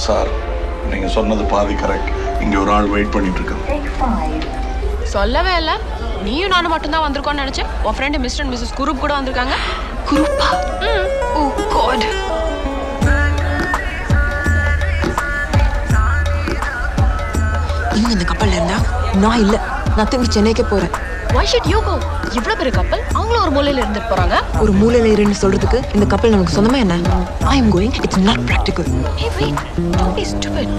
Sir, நீங்க சொன்னது பாதி கரெக்ட். இங்க ஒரு ஆள் வெயிட் பண்ணிட்டு இருக்காங்க. சொல்லவே இல்ல. நீயும் நானும் மட்டும் தான் வந்திருக்கோம்னு நினைச்சேன். உன் friend Mr and Mrs group கூட வந்திருக்காங்க. குரூப்பா? Oh God. இவங்க இந்த கப்பல்ல இருந்தா நான் இல்ல. நான் திரும்பி சென்னைக்கே போறேன். Why should you go? இவ்வளவு பெரிய கப்பல், அவங்களும் ஒரு மூலையில இருந்துட்டு போறாங்க. ஒரு மூலையில இருன்னு சொல்றதுக்கு இந்த கப்பல் நமக்கு சொந்தமா என்ன? I am going. It's not practical. Hey wait, don't be stupid.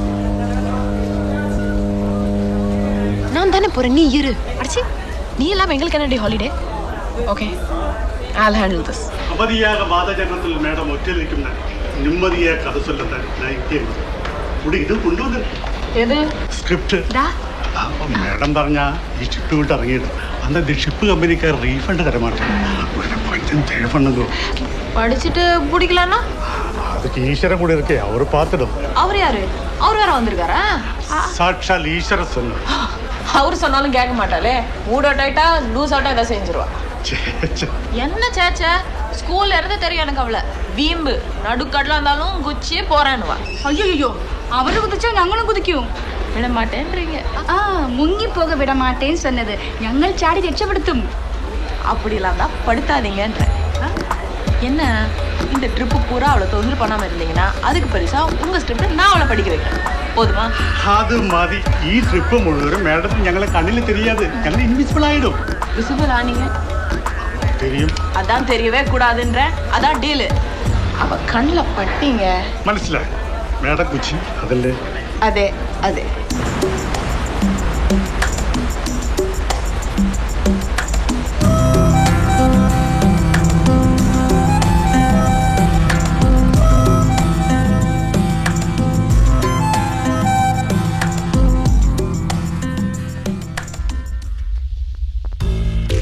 நான் தானே போறேன், நீ இரு. அடிச்சி, நீ எல்லாம் எங்களுக்கு என்னடி holiday? Okay, I'll handle this. அவதியாக வாதஜனத்தில் மேடம் ஒற்றிருக்கும் நிம்மதியாக கதை சொல்லத்தான் நான் இங்கே இது கொண்டு வந்து எது സ്ക്രിപ്റ്റ് മേഡം പറഞ്ഞ ഈ ഷിപ്പ് വിട്ട് ഇറങ്ങിയിട്ട് അന്നത്തെ ഷിപ്പ് കമ്പനിക്കാർ റീഫണ്ട് തരമാட்டேன் படிச்சுட்டு பிடிக்கலன்னா அதுக்கு ஈஸ்வரன் கூட இருக்கே அவர் பார்த்துடும். அவர் யாரு? அவர் வேற வந்திருக்காரா? சாட்சால் ஈஸ்வர சொன்ன. அவர் சொன்னாலும் கேட்க மாட்டாளே. மூட் அவுட் ஆயிட்டா லூஸ் அவுட்டா இதை செஞ்சிருவா. என்ன சேச்ச? ஸ்கூல்ல இருந்து தெரியும் எனக்கு அவளை. வீம்பு நடுக்கடலா இருந்தாலும் குச்சி போறேன்னுவா. ஐயோ, அவரு குதிச்சா ഞങ്ങളും കുതിക്കും. விட மாட்டேன்றீங்க. മുങ്ങി പോക വിട മാട്ടേன்னு சொன்னது. ഞങ്ങൾ ചാടി രക്ഷപ്പെടുത്തും. அப்படிலாம் தான் படுத்தாதீங்கன்ற. என்ன இந்த ட்ரிப்பு பூரா அவளை தொந்தரவு பண்ணாம இருந்தீங்கன்னா அதுக்கு பெருசா உங்க ஸ்கிரிப்ட் நான் அவளை படிக்க வைக்கிறேன். போதுமா? அது மாதிரி ഈ ട്രിപ്പ് മുഴുവനും മേഡത്തിന് ഞങ്ങളെ കണ്ണിൽ தெரியாது. ഞങ്ങൾ ഇൻവിസിബിൾ ആയിடும். விசிபிள் ஆனீங்க தெரியும். அதான் தெரியவே கூடாதுன்ற. அதான் டீல். அவ கண்ணில் பட்டீங்க. മനസ്സിലായി. മേഡം കുച്ചി അതല്ലേ? அதே அதே.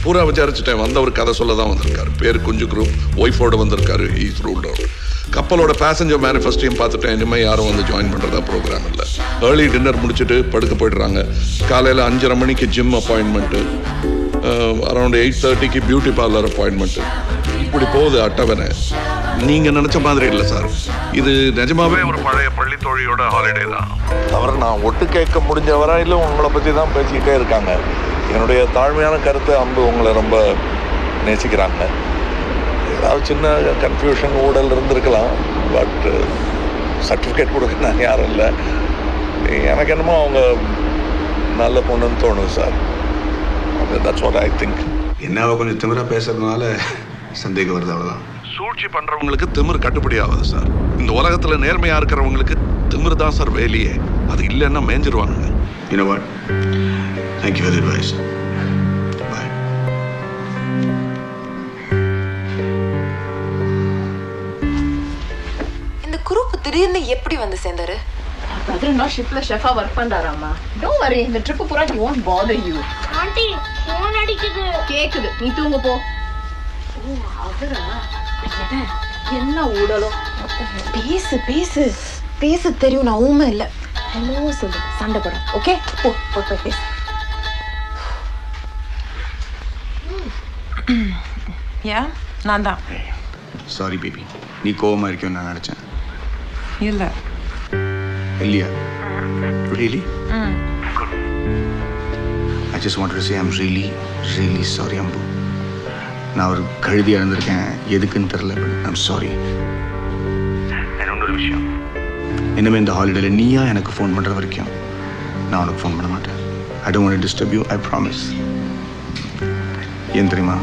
பூரா விசாரிச்சுட்டேன். வந்தவர் கதை சொல்ல தான் வந்திருக்காரு. பேர் குஞ்சு குரூப். ஒய்ஃபோட வந்திருக்காரு. He's ruled out. கப்பலோட பேசஞ்சர் மேனிஃபெஸ்டையும் பார்த்துட்டேன். இனிமேல் யாரும் வந்து ஜாயின் பண்ணுறதா ப்ரோக்ராம் இல்லை. ஏர்லி டின்னர் முடிச்சுட்டு படுக்க போய்டுறாங்க. காலையில் 5:30 மணிக்கு ஜிம் அப்பாயின்மெண்ட்டு, அரௌண்ட் 8:30க்கு பியூட்டி பார்லர் அப்பாயின்மெண்ட்டு. இப்படி போகுது அட்டவணை. நீங்கள் நினச்ச மாதிரி இல்லை சார். இது நிஜமாவே ஒரு பழைய பள்ளி தோழியோட ஹாலிடே தான். தவிர நான் ஒட்டு கேட்க முடிஞ்ச வரையிலும் உங்களை பற்றி தான் பேசிக்கிட்டே இருக்காங்க. என்னுடைய தாழ்மையான கருத்து அம்பு உங்களை ரொம்ப நேசிக்கிறாங்க. ஏதாவது சின்ன கன்ஃபியூஷன் ஊழல் இருந்திருக்கலாம். பட் சர்டிஃபிகேட் கொடுக்க நான் யாரும் இல்லை. எனக்கு என்னமோ அவங்க நல்ல பொண்ணுன்னு தோணுது sir. That's what I think. என்ன கொஞ்சம் திமிரா பேசுறதுனால சந்தேகம் வருது, அவ்வளோதான். சூழ்ச்சி பண்ணுறவங்களுக்கு திமிர் கட்டுப்படி ஆகுது சார். இந்த உலகத்தில் நேர்மையாக இருக்கிறவங்களுக்கு திமிர் தான் சார் வேலையே. அது இல்லைன்னா மேஞ்சிருவாங்க. You know what? Thank you for the advice. Bye. இந்த குரூப் திடீர்னு எப்படி வந்து சேர்ந்தாரு? பிரதர் ஷிப்ல ஷெஃபா ஒர்க் பண்றாராமா. டோன்ட் வரி, இந்த ட்ரிப் பூரா he won't bother you. Aunty phone அடிக்குது. கேக்குது, நீ தூங்க போ. ஓ அவரா? என்ன ஊடலோ? பேசு பேசு பேச தெரியும். நான் ஊமை இல்லை. ஹலோ சொல்லு, சண்டை போட. ஓகே போ போய் பேசு. ஏன்? நான் தான். சாரி பேபி, நீ கோவமாக இருக்கியோன்னு நான் நினச்சேன். இல்லை இல்லையா? Really? I just wanted to say I'm really, really sorry, Ambu. நான் ஒரு கழுதி இழந்திருக்கேன். எதுக்குன்னு தெரில. But I'm sorry. இன்னொரு விஷயம், இனிமேல் இந்த ஹாலிடேல நீயா எனக்கு ஃபோன் பண்ணுற வரைக்கும் நான் உனக்கு ஃபோன் பண்ண மாட்டேன். I don't want to disturb you, I promise. ஏன் தெரியுமா?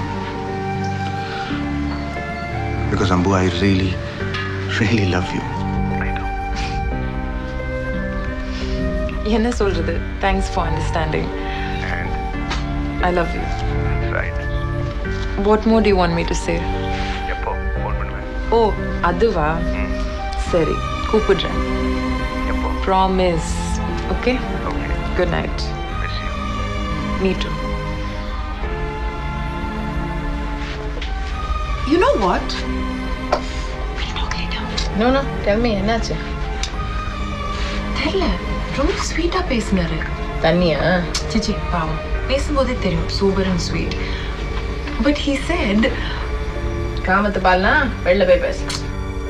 Because Ambu, I really, really love you. என்ன சொல்றது? Thanks for understanding. I love you. Right. What more do you want me to say? எப்போ phone பண்ணுவேன்? ஓ அதுவா? சரி கூப்பிடுறேன். எப்போ? Promise. Okay? Okay. Good night. Miss you. Me too. You know what? We'll talk later. No, tell me என்னாச்சு? தெரியல, ரொம்ப ஸ்வீட்டா பேசினாரு. தண்ணியா? சிச்சி பாவம், பேசும்போதே தெரியும் super and sweet. But he said காமத்து பால்னா வெளில போய் பேசு.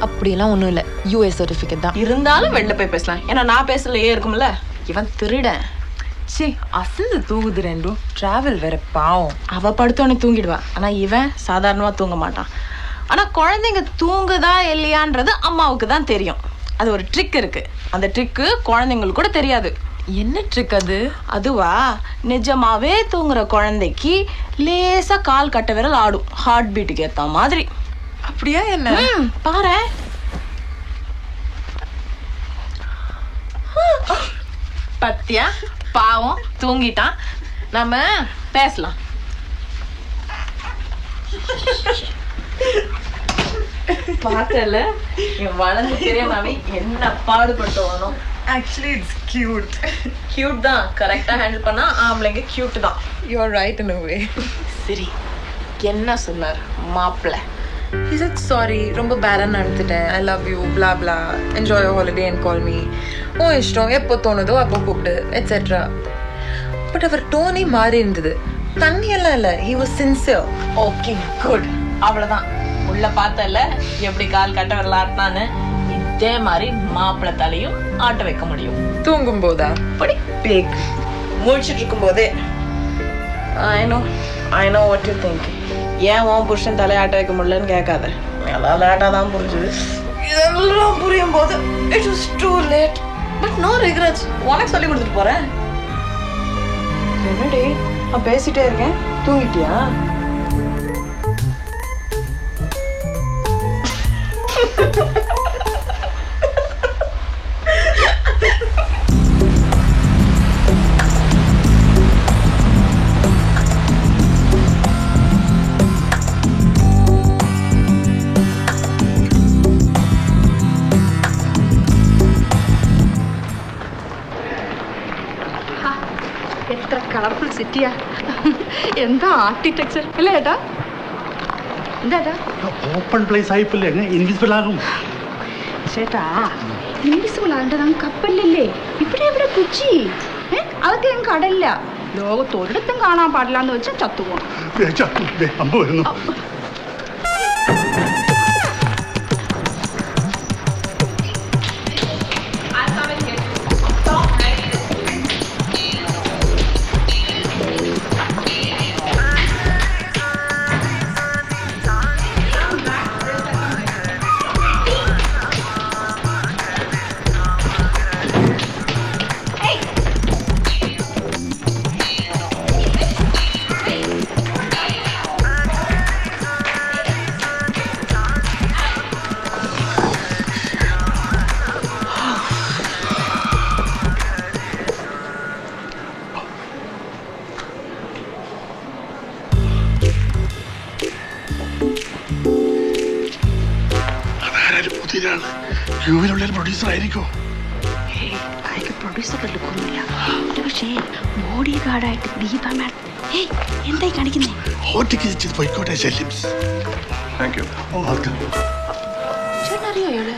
அப்படியெல்லாம் ஒன்றும் இல்லை, யூஎஸ் சர்டிஃபிகேட் தான். இருந்தாலும் வெளில போய் பேசலாம், ஏன்னா நான் பேசலையே இருக்கும்ல. இவன் திருடன். சி அசந்து தூங்குது ரெண்டும். டிராவல் வேற பாவம். அவ படுத்தோடனே தூங்கிடுவா, ஆனா இவன் சாதாரணமா தூங்க மாட்டான். ஆனா குழந்தைங்க தூங்குதா இல்லையான்றது அம்மாவுக்கு தான் தெரியும். அது ஒரு ட்ரிக் இருக்கு. அந்த ட்ரிக்கு குழந்தைங்களுக்கு கூட தெரியாது. என்ன ட்ரிக் அது? அதுவா, நிஜமாவே தூங்குற குழந்தைக்கு லேசா கால் கட்ட விரல் ஆடும், ஹார்ட் பீட்டுக்கு ஏத்த மாதிரி. அப்படியா என்ன? பாரு. பத்தியா, பாவம் தூங்கிட்டான். நம்ம பேசலாம். பார்த்தல என் வளர்ந்து தெரியாமவே என்ன பாடுபட்டு. Actually it's cute. கியூட் தான், கரெக்டா ஹேண்டில் பண்ணா ஆம்பளைங்க கியூட் தான். You're right in a way. சரி, என்ன சொன்னார் மாப்பிள்ள? He said sorry, ரொம்ப பேடா நடந்துட்டேன், I love you, blah blah, enjoy your holiday and call me. ஓ இஷ்டம், எப்போ தோணுதோ அப்போ கூப்பிடு etc. பட் அவர் டோனே மாறி இருந்தது. தண்ணியெல்லாம் இல்லை, he was sincere. Okay good, அவ்வளவுதான். உள்ள பார்த்தல எப்படி கால் கட்ட வரல ஆட்டினான்னு, இதே மாதிரி மாப்பிள்ள தலையும் ஆட்ட வைக்க முடியும். தூங்கும் போதா? படி பேக் முடிச்சிட்டு இருக்கும் போதே. I know what you think. ஏன் உன் புருஷன் தலையாட்ட வைக்க முடியலன்னு கேட்காத. எல்லாம் லேட்டாக தான் புரிஞ்சுது. இதெல்லாம் புரியும் போது it was too late. But no regrets. உனக்கு சொல்லி கொடுத்துட்டு போறேன். என்னடி நான் பேசிட்டே இருக்கேன், தூங்கிட்டியா? എത്ര കളർഫുൾ സിറ്റിയാ, എന്താ ആർക്കിടെക്ചർ അല്ലേ ഏട്ടാ? എന്താ ഓപ്പൺ പ്ലേസ് ആയിപ്പില്ലേ, ഇൻവിസിബിൾ ആകും. ചേട്ടാ ഇൻവിസിബിൾ ആകേണ്ടത് അങ്ങ് കപ്പലിലല്ലേ, ഇവിടെ എവിടെ കൊച്ചി? അതൊക്കെ ഞങ്ങൾക്ക് കടലില്ല. ലോകത്ത് ഒരിടത്തും കാണാൻ പാടില്ല എന്ന് വെച്ചാൽ ചത്തുപോകണം. അമ്മ വരുന്നു. പ്രൊഡ്യൂസർ ആയിരിക്കോ? അയാൾക്ക് പ്രൊഡ്യൂസർ എടുക്കുന്നില്ല, പക്ഷേ ബോഡി ഗാർഡായിട്ട് ദീപ മാഡം. എന്തായി കാണിക്കുന്നേ? പോയിക്കോട്ടെ. Thank you. ചേട്ടനറിയോ അയാള്?